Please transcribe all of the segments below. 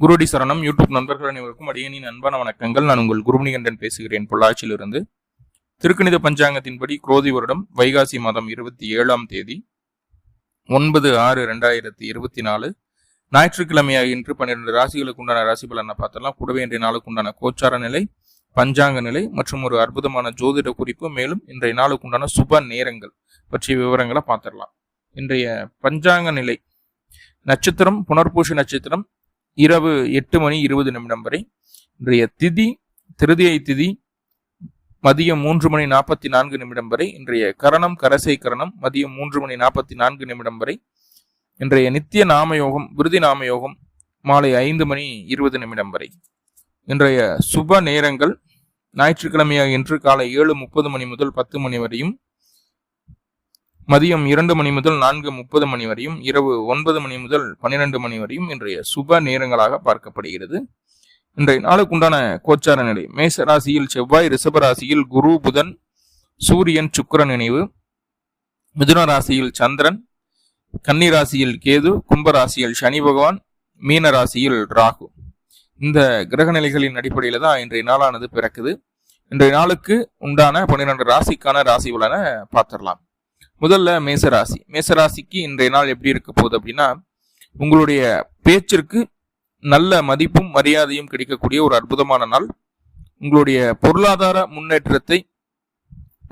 குருடி சரணம் யூடியூப் நண்பர்கள் அனைவருக்கும் அடியனின் அன்பான வணக்கங்கள். நான் உங்கள் குருமணிகண்டன் பேசுகிறேன், பொள்ளாச்சியிலிருந்து. திருக்கணித பஞ்சாங்கத்தின்படி குரோதி வருடம் வைகாசி மாதம் 27ஆம் தேதி 9/6/2024 ஞாயிற்றுக்கிழமையாக இன்று 12 ராசிகளுக்கு உண்டான ராசி பலனை பார்த்தலாம். கூடவே இன்றைய நாளுக்கு உண்டான கோச்சார நிலை, பஞ்சாங்க நிலை மற்றும் ஒரு அற்புதமான ஜோதிட குறிப்பு, மேலும் இன்றைய நாளுக்கு உண்டான சுப நேரங்கள் பற்றிய விவரங்களை பார்த்துடலாம். இன்றைய பஞ்சாங்க நிலை: நட்சத்திரம் புனர்பூஷ நட்சத்திரம், இரவு 8:20 வரை. இன்றைய திதி திருதியை திதி மதியம் 3:44 வரை. இன்றைய கரணம் கரசை கரணம் மதியம் 3:44 வரை. இன்றைய நித்திய நாமயோகம் விருதி நாமயோகம் மாலை 5:20 வரை. இன்றைய சுப நேரங்கள்: ஞாயிற்றுக்கிழமையாக இன்று காலை 7:30 முதல் 10 வரையும், மதியம் 2 முதல் 4:30 வரையும், இரவு 9 முதல் 12 வரையும் இன்றைய சுப நேரங்களாக பார்க்கப்படுகிறது. இன்றைய நாளுக்கு உண்டான கோச்சார நிலை: மேச ராசியில் செவ்வாய், ரிஷப ராசியில் குரு புதன் சூரியன் சுக்கிரன் இணைவு, மிதுன ராசியில் சந்திரன், கன்னி ராசியில் கேது, கும்ப ராசியில் சனி பகவான், மீன ராசியில் ராகு. இந்த கிரக நிலைகளின் அடிப்படையில தான் இன்றைய நாளானது பிறக்குது. இன்றைய நாளுக்கு உண்டான 12 ராசிக்கான ராசி பலனை பார்த்துடலாம். முதல்ல மேசராசி. மேசராசிக்கு இன்றைய நாள் எப்படி இருக்க போகுது அப்படின்னா, உங்களுடைய பேச்சிற்கு நல்ல மதிப்பும் மரியாதையும் கிடைக்கக்கூடிய ஒரு அற்புதமான நாள். உங்களுடைய பொருளாதார முன்னேற்றத்தை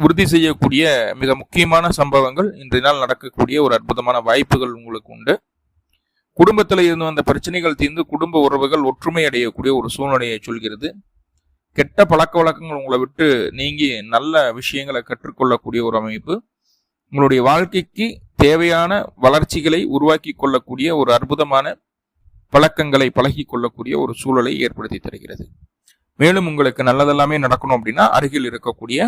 உறுதி செய்யக்கூடிய மிக முக்கியமான சம்பவங்கள் இன்றைய நாள் நடக்கக்கூடிய ஒரு அற்புதமான வாய்ப்புகள் உங்களுக்கு உண்டு. குடும்பத்தில் இருந்து வந்த பிரச்சனைகள் தீர்ந்து குடும்ப உறவுகள் ஒற்றுமை அடையக்கூடிய ஒரு சூழ்நிலையை சொல்கிறது. கெட்ட பழக்க வழக்கங்கள் உங்களை விட்டு நீங்கி நல்ல விஷயங்களை கற்றுக்கொள்ளக்கூடிய ஒரு அமைப்பு. உங்களுடைய வாழ்க்கைக்கு தேவையான வளர்ச்சிகளை உருவாக்கி கொள்ளக்கூடிய ஒரு அற்புதமான பழக்கங்களை பழகி கொள்ளக்கூடிய ஒரு சூழலை ஏற்படுத்தி தருகிறது. மேலும் உங்களுக்கு நல்லதெல்லாமே நடக்கணும் அப்படின்னா அருகில் இருக்கக்கூடிய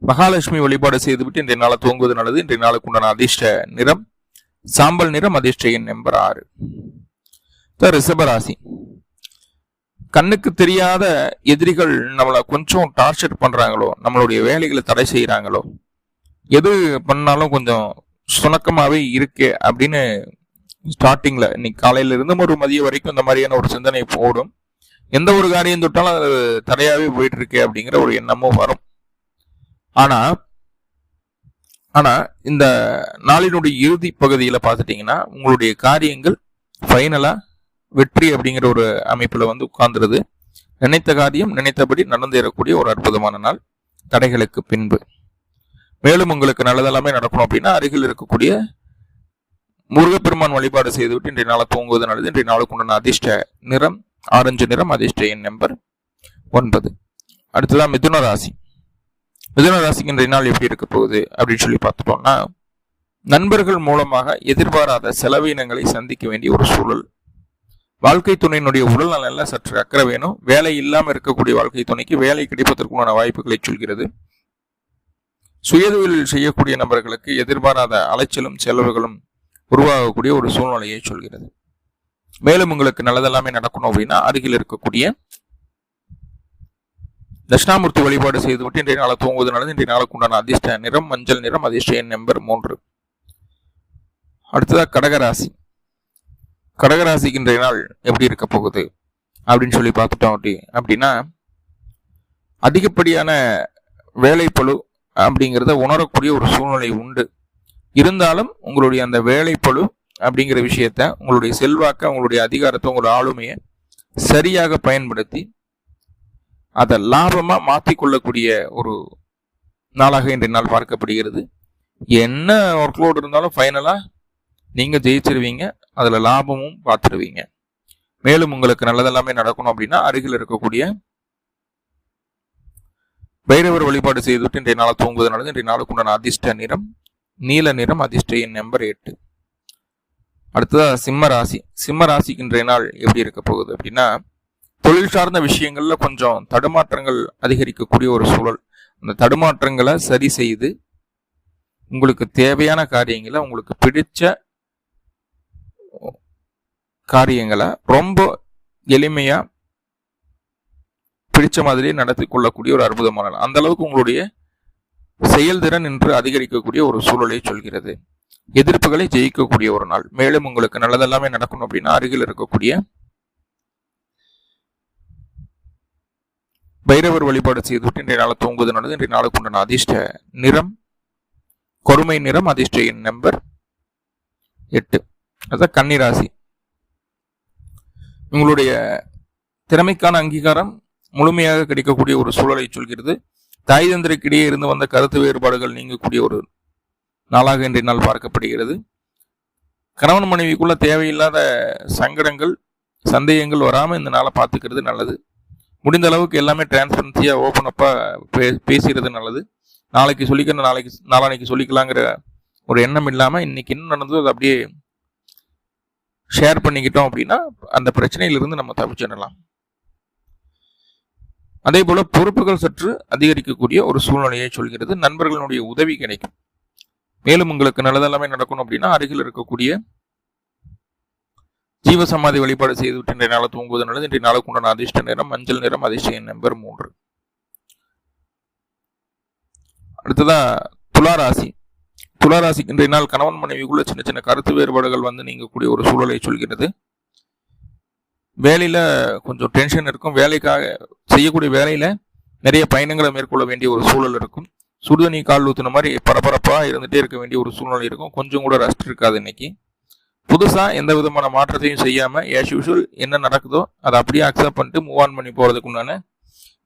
மகாலட்சுமி வழிபாடு செய்துவிட்டு இன்றைய நாளை துவங்குவது நல்லது. இன்றைய நாளுக்கு உண்டான அதிர்ஷ்ட நிறம் சாம்பல் நிறம், அதிர்ஷ்ட எண் நம்பர் 6. ரிஷபராசி. கண்ணுக்கு தெரியாத எதிரிகள் நம்மளை கொஞ்சம் டார்ச்சர் பண்றாங்களோ, நம்மளுடைய வேலைகளை தடை செய்யறாங்களோ, எது பண்ணாலும் கொஞ்சம் சுணக்கமாவே இருக்கு அப்படின்னு ஸ்டார்டிங்ல இன்னைக்கு காலையில இருந்து ஒரு மதியம் வரைக்கும் இந்த மாதிரியான ஒரு சிந்தனை போடும். எந்த ஒரு காரியம் தொட்டாலும் அது தடையாவே போயிட்டு இருக்கு அப்படிங்கிற ஒரு எண்ணமும் வரும். ஆனா இந்த நாளினுடைய இறுதி பகுதியில பார்த்துட்டீங்கன்னா உங்களுடைய காரியங்கள் ஃபைனலா வெற்றி அப்படிங்கிற ஒரு அமைப்புல உட்கார்ந்துருது. நினைத்த காரியம் நினைத்தபடி நடந்தேறக்கூடிய ஒரு அற்புதமான நாள், தடைகளுக்கு பின்பு. மேலும் உங்களுக்கு நல்லதெல்லாமே நடக்கணும் அப்படின்னா அருகில் இருக்கக்கூடிய முருகப்பெருமான் வழிபாடு செய்துவிட்டு இன்றைய நாளை தூங்குவது நல்லது. இன்றைய நாளுக்கு உண்டான அதிர்ஷ்ட நிறம் ஆரஞ்சு நிறம், அதிர்ஷ்ட எண் நம்பர் 9. அடுத்ததான் மிதுன ராசி. மிதுன ராசிக்கு இன்றைய நாள் எப்படி இருக்க போகுது அப்படின்னு சொல்லி பார்த்துட்டோம்னா, நண்பர்கள் மூலமாக எதிர்பாராத செலவினங்களை சந்திக்க வேண்டிய ஒரு சூழல். வாழ்க்கை துணையினுடைய உடல் நலன்ல சற்று அக்கறை வேணும். வேலை இல்லாமல் இருக்கக்கூடிய வாழ்க்கை துணைக்கு வேலை கிடைப்பதற்குண்டான வாய்ப்புகளை சொல்கிறது. சுயதொழில் செய்யக்கூடிய நபர்களுக்கு எதிர்பாராத அலைச்சலும் செலவுகளும் உருவாகக்கூடிய ஒரு சூழ்நிலையை சொல்கிறது. மேலும் உங்களுக்கு நல்லதெல்லாமே நடக்கணும் அப்படின்னா அருகில் இருக்கக்கூடிய தட்சிணாமூர்த்தி வழிபாடு செய்துவிட்டு இன்றைய நாளை தூங்குவது நல்லது. இன்றைய நாளுக்கு உண்டான அதிர்ஷ்ட நிறம் மஞ்சள் நிறம், அதிர்ஷ்ட எண் நம்பர் 3. அடுத்ததா கடகராசி. கடகராசிக்கு இன்றைய நாள் எப்படி இருக்க போகுது அப்படின்னு சொல்லி பார்த்துட்டோம் அப்படின்னா, அதிகப்படியான வேலைப்பளு அப்படிங்கிறத உணரக்கூடிய ஒரு சூழ்நிலை உண்டு. இருந்தாலும் உங்களுடைய அந்த வேலைப்பளு அப்படிங்கிற விஷயத்த, உங்களுடைய செல்வாக்க, உங்களுடைய அதிகாரத்தை, உங்களுடைய ஆளுமையை சரியாக பயன்படுத்தி அதை லாபமா மாற்றி கொள்ளக்கூடிய ஒரு நாளாக இன்றைய நாள் பார்க்கப்படுகிறது. என்ன ஒர்க்லோடு இருந்தாலும் ஃபைனலா நீங்க ஜெயிச்சிருவீங்க, அதுல லாபமும் பார்த்துருவீங்க. மேலும் உங்களுக்கு நல்லதெல்லாமே நடக்கணும் அப்படின்னா அருகில் இருக்கக்கூடிய பைரவர் வழிபாடு செய்துவிட்டு இன்றைய நாளை தூங்குவது நல்லது. இன்றைய நாளுக்கு உண்டான அதிர்ஷ்ட நிறம் நீல நிறம், அதிர்ஷ்ட எண் நம்பர் 8. அடுத்ததா சிம்ம ராசி. சிம்ம ராசிக்கு இன்றைய நாள் எப்படி இருக்க போகுது அப்படின்னா, தொழில் சார்ந்த விஷயங்கள்ல கொஞ்சம் தடுமாற்றங்கள் அதிகரிக்கக்கூடிய ஒரு சூழல். அந்த தடுமாற்றங்களை சரி செய்து உங்களுக்கு தேவையான காரியங்களை, உங்களுக்கு பிடிச்ச காரியங்களை ரொம்ப எளிமையா பிடிச்ச மாதிரியே நடத்தி கொள்ளக்கூடிய ஒரு அற்புதமான நாள். அந்த அளவுக்கு உங்களுடைய செயல்திறன் இன்று அதிகரிக்கக்கூடிய ஒரு சூழலை சொல்கிறது. எதிர்ப்புகளை ஜெயிக்கக்கூடிய ஒரு நாள். மேலும் உங்களுக்கு நல்லதெல்லாமே நடக்கணும் அப்படின்னா அருகில் இருக்கக்கூடிய பைரவர் வழிபாடு செய்துவிட்டு இன்றைய நாளை தூங்குவது நல்லது. இன்றைய நாளுக்கு உண்டான அதிர்ஷ்ட நிறம் கொடுமை நிறம், அதிர்ஷ்ட எண் நம்பர் 8. அதான் கன்னிராசி. உங்களுடைய திறமைக்கான அங்கீகாரம் முழுமையாக கிடைக்கக்கூடிய ஒரு சூழலை சொல்கிறது. தாய் தந்திரக்கிடையே இருந்து வந்த கருத்து வேறுபாடுகள் நீங்கக்கூடிய ஒரு நாளாக இன்றைய நாள் பார்க்கப்படுகிறது. கணவன் மனைவிக்குள்ள தேவையில்லாத சங்கடங்கள் சந்தேகங்கள் வராமல் இந்த நாளை பார்த்துக்கிறது நல்லது. முடிந்த அளவுக்கு எல்லாமே டிரான்ஸ்பரன்சியா ஓப்பன் அப்பா பேசுகிறது நல்லது. நாளைக்கு சொல்லிக்கணும், நாளைக்கு சொல்லிக்கலாங்கிற ஒரு எண்ணம் இல்லாமல் இன்னைக்கு என்ன நடந்ததோ அதை அப்படியே ஷேர் பண்ணிக்கிட்டோம் அப்படின்னா அந்த பிரச்சனையிலிருந்து நம்ம தப்பிச்சிடலாம். அதே போல பொறுப்புகள் சற்று அதிகரிக்கக்கூடிய ஒரு சூழ்நிலையை சொல்கிறது. நண்பர்களுடைய உதவி கிடைக்கும். மேலும் உங்களுக்கு நல்லதெல்லாமே நடக்கணும் அப்படின்னா அருகில் இருக்கக்கூடிய ஜீவசமாதி வழிபாடு செய்துவிட்டு இன்றைய நாளை தூங்குவது நல்லது. இன்றைய நாளுக்கு உண்டான அதிர்ஷ்ட நிறம் மஞ்சள் நிறம், அதிர்ஷ்ட எண் நம்பர் 3. அடுத்ததா துளாராசி. துளாராசிக்கு இன்றைய நாள் கணவன் மனைவிக்குள்ள சின்ன சின்ன கருத்து வேறுபாடுகள் வந்து நீங்கக்கூடிய ஒரு சூழலை சொல்கிறது. வேலையில கொஞ்சம் டென்ஷன் இருக்கும். வேலைக்காக செய்யக்கூடிய வேலையில நிறைய பயணங்களை மேற்கொள்ள வேண்டிய ஒரு சூழல் இருக்கும். சுடுதண்ணி கால் ஊத்துன மாதிரி பரபரப்பா இருந்துட்டே இருக்க வேண்டிய ஒரு சூழ்நிலை இருக்கும். கொஞ்சம் கூட ரெஸ்ட் இருக்காது. இன்னைக்கு புதுசா எந்த விதமான மாற்றத்தையும் செய்யாம ஆஸ் யூஷுவல் என்ன நடக்குதோ அதை அப்படியே அக்செப்ட் பண்ணிட்டு மூவ் ஆன் பண்ணி போறதுக்கு உண்டான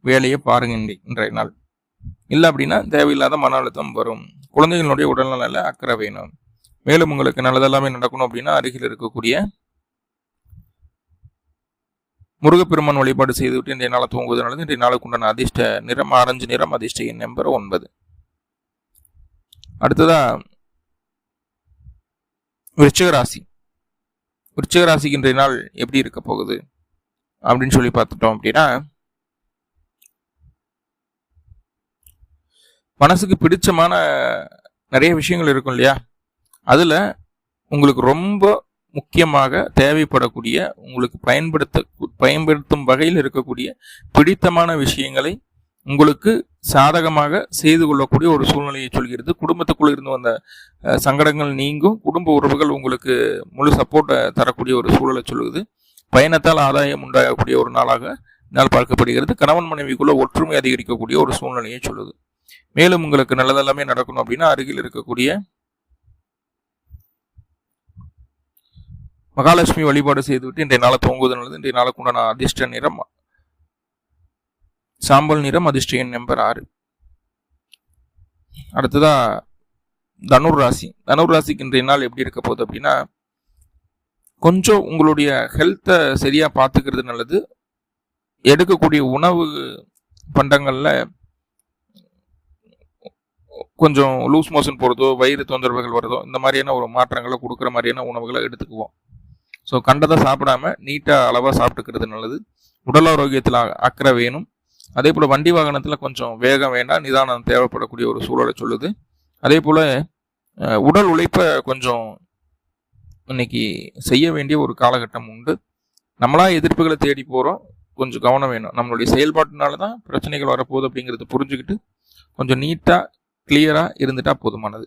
வேலையை பாருங்க இன்றைய நாள். இல்லை அப்படின்னா தேவையில்லாத மன அழுத்தம் வரும். குழந்தைகளுடைய உடல்நல அக்கறை வேணும். மேலும் உங்களுக்கு நல்லதெல்லாமே நடக்கணும் அப்படின்னா அருகில் இருக்கக்கூடிய முருகப்பெருமான் வழிபாடு செய்துவிட்டு இன்றைய நாளை தூங்குவது நல்லது. இன்றைய நாளுக்கு உண்டான அதிர்ஷ்ட நிறம் ஆரஞ்சு நிறம், அதிர்ஷ்ட எண் நம்பர் 9. அடுத்ததா விருச்சிக ராசி. விருச்சிக ராசிக்கு இன்றைய நாள் எப்படி இருக்க போகுது அப்படின்னு சொல்லி பார்த்துட்டோம் அப்படின்னா, மனசுக்கு பிடிச்சமான நிறைய விஷயங்கள் இருக்கும் இல்லையா, அதுல உங்களுக்கு ரொம்ப முக்கியமாக தேவைப்படக்கூடிய உங்களுக்கு பயன்படுத்தும் வகையில் இருக்கக்கூடிய பிடித்தமான விஷயங்களை உங்களுக்கு சாதகமாக செய்து கொள்ளக்கூடிய ஒரு சூழ்நிலையை சொல்கிறது. குடும்பத்துக்குள் இருந்து வந்த சங்கடங்கள் நீங்கும். குடும்ப உறவுகள் உங்களுக்கு முழு சப்போர்ட்டை தரக்கூடிய ஒரு சூழலை சொல்லுது. பயணத்தால் ஆதாயம் உண்டாகக்கூடிய ஒரு நாளாக நாள் பார்க்கப்படுகிறது. கணவன் மனைவிக்குள்ள ஒற்றுமை அதிகரிக்கக்கூடிய ஒரு சூழ்நிலையை சொல்லுது. மேலும் உங்களுக்கு நல்லதெல்லாமே நடக்கணும் அப்படின்னா அருகில் இருக்கக்கூடிய மகாலட்சுமி வழிபாடு செய்துவிட்டு இன்றைய நாளை தூங்குவது நல்லது. இன்றைய நாளுக்கு உண்டான அதிர்ஷ்ட நிறம் சாம்பல் நிறம், அதிர்ஷ்ட எண் நம்பர் 6. அடுத்ததா தனுர் ராசி. தனுர் ராசிக்கு இன்றைய நாள் எப்படி இருக்க போகுது அப்படின்னா, கொஞ்சம் உங்களுடைய ஹெல்த்தை சரியா பார்த்துக்கிறது நல்லது. எடுக்கக்கூடிய உணவு பண்டங்கள்ல கொஞ்சம் லூஸ் மோஷன் போகிறதோ வயிறு தொந்தரவுகள் வருதோ இந்த மாதிரியான ஒரு மாற்றங்களை கொடுக்குற மாதிரியான உணவுகளை எடுத்துக்குவோம். ஸோ கண்டதை சாப்பிடாம நீட்டாக அளவாக சாப்பிட்டுக்கிறது நல்லது. உடல் ஆரோக்கியத்தில் அக்கறை வேணும். அதே போல் வண்டி வாகனத்தில் கொஞ்சம் வேகம் வேண்டாம், நிதானம் தேவைப்படக்கூடிய ஒரு சூழலை சொல்லுது. அதே போல் உடல் உழைப்பை கொஞ்சம் இன்னைக்கு செய்ய வேண்டிய ஒரு காலகட்டம் உண்டு. நம்மளா எதிர்ப்புகளை தேடி போகிறோம், கொஞ்சம் கவனம் வேணும். நம்மளுடைய செயல்பாட்டினால தான் பிரச்சனைகள் வரப்போகுது அப்படிங்கிறத புரிஞ்சுக்கிட்டு கொஞ்சம் நீட்டாக கிளியராக இருந்துட்டா போதுமானது.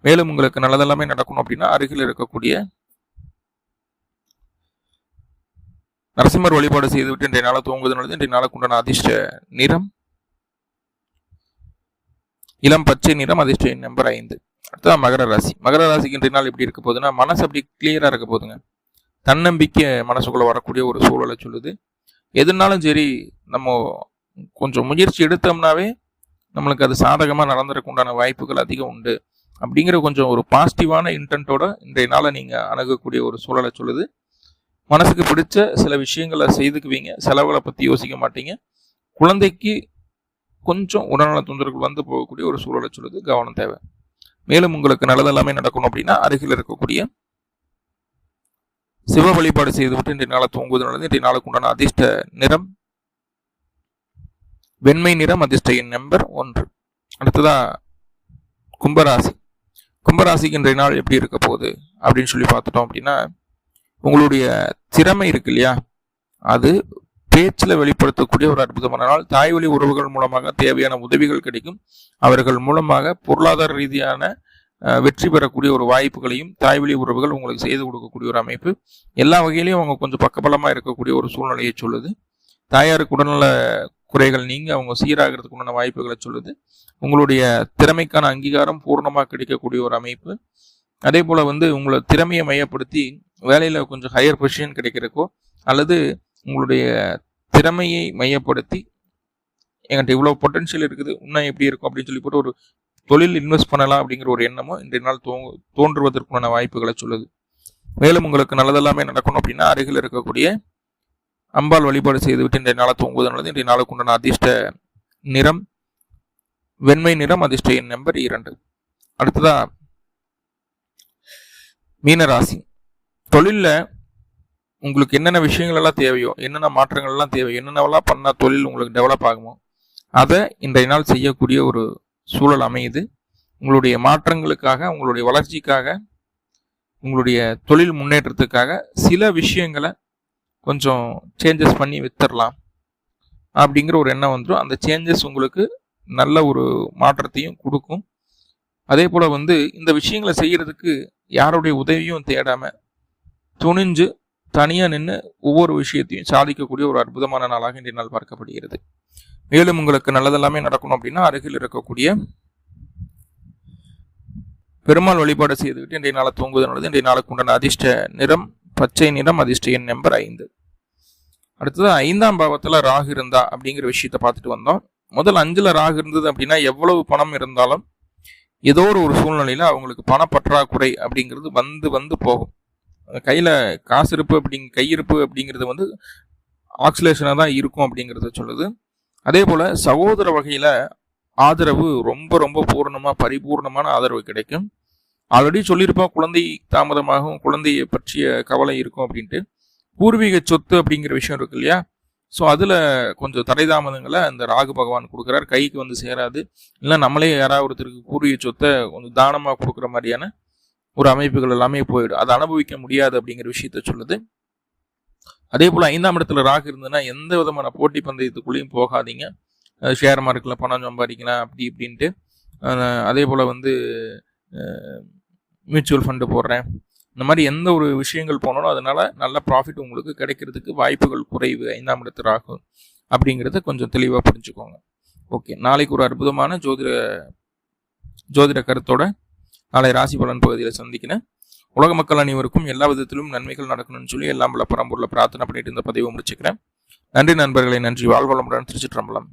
மேலும் உங்களுக்கு நல்லதெல்லாமே நடக்கணும் அப்படின்னா அருகில் இருக்கக்கூடிய நரசிம்மர் வழிபாடு செய்துவிட்டு இன்றைய நாளை தூங்குவது நல்லது. இன்றைய நாளுக்கு உண்டான அதிர்ஷ்ட நிறம் இளம் பச்சை நிறம், அதிர்ஷ்ட எண் நம்பர் 5. அடுத்ததான் மகர ராசி. மகர ராசிக்கு இன்றைய நாள் எப்படி இருக்க போகுதுன்னா, மனசு அப்படி கிளியரா இருக்க போகுதுங்க. தன்னம்பிக்கை மனசுக்குள்ள வரக்கூடிய ஒரு சூழலை சொல்லுது. எதுனாலும் சரி நம்ம கொஞ்சம் முயற்சி எடுத்தோம்னாவே நம்மளுக்கு அது சாதகமாக நடந்துறதுக்கு உண்டான வாய்ப்புகள் அதிகம் உண்டு அப்படிங்கிற கொஞ்சம் ஒரு பாசிட்டிவான இன்டென்ட்டோட இன்றைய நாளை நீங்கள் அணுகக்கூடிய ஒரு சூழலை சொல்லுது. மனசுக்கு பிடிச்ச சில விஷயங்களை செய்துக்குவீங்க. செலவுகளை பற்றி யோசிக்க மாட்டீங்க. குழந்தைக்கு கொஞ்சம் உடல்நல தொந்தரவுகள் வந்து போகக்கூடிய ஒரு சூழலை சொல்லுது. கவனம் தேவை. மேலும் உங்களுக்கு நல்லதெல்லாமே நடக்கணும் அப்படின்னா அருகில் இருக்கக்கூடிய சிவ வழிபாடு செய்துவிட்டு இன்றைய நாளை தூங்குவது நல்லது. இன்றைய நாளுக்கு உண்டான அதிர்ஷ்ட நிறம் வெண்மை நிறம், அதிர்ஷ்ட எண் நம்பர் 1. அடுத்ததா கும்பராசி. கும்பராசிக்கு இன்றைய நாள் எப்படி இருக்க போகுது அப்படின்னு சொல்லி பார்த்துட்டோம் அப்படின்னா, உங்களுடைய திறமை இருக்கு இல்லையா, அது பேச்சில் வெளிப்படுத்தக்கூடிய ஒரு அற்புதமான நாள். தாய் வழி உறவுகள் மூலமாக தேவையான உதவிகள் கிடைக்கும். அவர்கள் மூலமாக பொருளாதார ரீதியான வெற்றி பெறக்கூடிய ஒரு வாய்ப்புகளையும் தாய்வழி உறவுகள் உங்களுக்கு செய்து கொடுக்கக்கூடிய ஒரு அமைப்பு. எல்லா வகையிலையும் அவங்க கொஞ்சம் பக்கபலமாக இருக்கக்கூடிய ஒரு சூழ்நிலையை சொல்லுது. தாயாருக்கு உடல்நல குறைகள் நீங்க அவங்க சீராகிறதுக்கு உண்டான வாய்ப்புகளை சொல்லுது. உங்களுடைய திறமைக்கான அங்கீகாரம் பூர்ணமாக கிடைக்கக்கூடிய ஒரு அமைப்பு. அதே போல உங்களை திறமையை மையப்படுத்தி வேலையில கொஞ்சம் ஹையர் பொசிஷன் கிடைக்கிறக்கோ அல்லது உங்களுடைய திறமையை மையப்படுத்தி என்கிட்ட இவ்வளவு பொட்டன்ஷியல் இருக்குது, இன்னும் எப்படி இருக்கும் அப்படின்னு சொல்லி போட்டு ஒரு தொழில் இன்வெஸ்ட் பண்ணலாம் அப்படிங்கிற ஒரு எண்ணமோ இன்றைய நாள் தோன்றுவதற்குண்டான வாய்ப்புகளை சொல்லுது. மேலும் உங்களுக்கு நல்லதெல்லாமே நடக்கணும் அப்படின்னா அருகில் இருக்கக்கூடிய அம்பாள் வழிபாடு செய்துவிட்டு இன்றைய நாளை தூங்குவது நல்லது. இன்றைய நாளுக்கு உண்டான அதிர்ஷ்ட நிறம் வெண்மை நிறம், அதிர்ஷ்ட எண் நம்பர் 2. அடுத்ததா மீனராசி. தொழிலில் உங்களுக்கு என்னென்ன விஷயங்கள் எல்லாம் தேவையோ, என்னென்ன மாற்றங்கள் எல்லாம் தேவையோ, என்னென்னவெல்லாம் பண்ண தொழில் உங்களுக்கு டெவலப் ஆகுமோ அதை இன்றைய நாள் செய்யக்கூடிய ஒரு சூழல் அமையுது. உங்களுடைய மாற்றங்களுக்காக, உங்களுடைய வளர்ச்சிக்காக, உங்களுடைய தொழில் முன்னேற்றத்துக்காக சில விஷயங்களை கொஞ்சம் சேஞ்சஸ் பண்ணி வித்துடலாம் அப்படிங்கிற ஒரு எண்ணம் வந்துடும். அந்த சேஞ்சஸ் உங்களுக்கு நல்ல ஒரு மாற்றத்தையும் கொடுக்கும். அதே போல் இந்த விஷயங்களை செய்கிறதுக்கு யாருடைய உதவியும் தேடாமல் துணிஞ்சு தனியாக நின்று ஒவ்வொரு விஷயத்தையும் சாதிக்கக்கூடிய ஒரு அற்புதமான நாளாக இன்றைய நாள் பார்க்கப்படுகிறது. மேலும் உங்களுக்கு நல்லதெல்லாமே நடக்கணும் அப்படின்னா அருகில் இருக்கக்கூடிய பெருமாள் வழிபாடு செய்துவிட்டு இன்றைய நாளை தூங்குவது நல்லது. இன்றைய நாளுக்கு உண்டான அதிர்ஷ்ட நிறம் பச்சை நிறம், அதிர்ஷ்ட எண் நம்பர் 5. அடுத்தது 5ஆம் பாவத்தில் ராகு இருந்தா அப்படிங்கிற விஷயத்த பார்த்துட்டு வந்தோம். முதல் 5ல் ராகு இருந்தது அப்படின்னா எவ்வளவு பணம் இருந்தாலும் ஏதோ ஒரு சூழ்நிலையில அவங்களுக்கு பணப்பற்றாக்குறை அப்படிங்கிறது வந்து போகும். கையில காசு இருப்பு கையிருப்பு அப்படிங்கிறது ஆக்சிலேஷனாக தான் இருக்கும் அப்படிங்கிறத சொல்லுது. அதே போல சகோதர வகையில ஆதரவு ரொம்ப ரொம்ப பரிபூர்ணமான ஆதரவு கிடைக்கும். ஆல்ரெடி சொல்லியிருப்போம், குழந்தை தாமதமாகும், குழந்தையை பற்றிய கவலை இருக்கும் அப்படின்ட்டு. பூர்வீக சொத்து அப்படிங்கிற விஷயம் இருக்கு இல்லையா, ஸோ அதில் கொஞ்சம் தடை தாமதங்களை அந்த ராகு பகவான் கொடுக்குறார். கைக்கு சேராது, இல்லை நம்மளே யாராவது ஒருத்தருக்கு பூர்வீக சொத்தை கொஞ்சம் தானமாக கொடுக்குற மாதிரியான ஒரு அமைப்புகள் எல்லாமே போயிடும். அதை அனுபவிக்க முடியாது அப்படிங்கிற விஷயத்த சொல்லுது. அதே போல் 5ஆம் இடத்துல ராகு இருந்ததுன்னா எந்த விதமான போட்டி பந்தயத்துக்குள்ளேயும் போகாதீங்க. ஷேர் மார்க்கெட்டில் பணம் சம்பாதிக்கலாம் அப்படி இப்படின்ட்டு. அதே போல் மியூச்சுவல் ஃபண்டு போடுறேன், இந்த மாதிரி எந்த ஒரு விஷயங்கள் போனாலும் அதனால நல்ல ப்ராஃபிட் உங்களுக்கு கிடைக்கிறதுக்கு வாய்ப்புகள் குறைவு 5ஆம் இடத்து ராகு அப்படிங்கிறத கொஞ்சம் தெளிவாக புரிஞ்சுக்கோங்க. ஓகே, நாளைக்கு ஒரு அற்புதமான ஜோதிட கருத்தோட நாளை ராசி பலன் பகுதியில் சந்திக்கிறேன். உலக மக்கள் அனைவருக்கும் எல்லா விதத்திலும் நன்மைகள் நடக்கணும்னு சொல்லி எல்லாம் பல பரம்பூரில் பிரார்த்தனை பண்ணிட்டு இந்த பதிவை முடிச்சுக்கிறேன். நன்றி நண்பர்களை, நன்றி. வாழ்வளமுடன். திருச்சிற்றம்பலம்.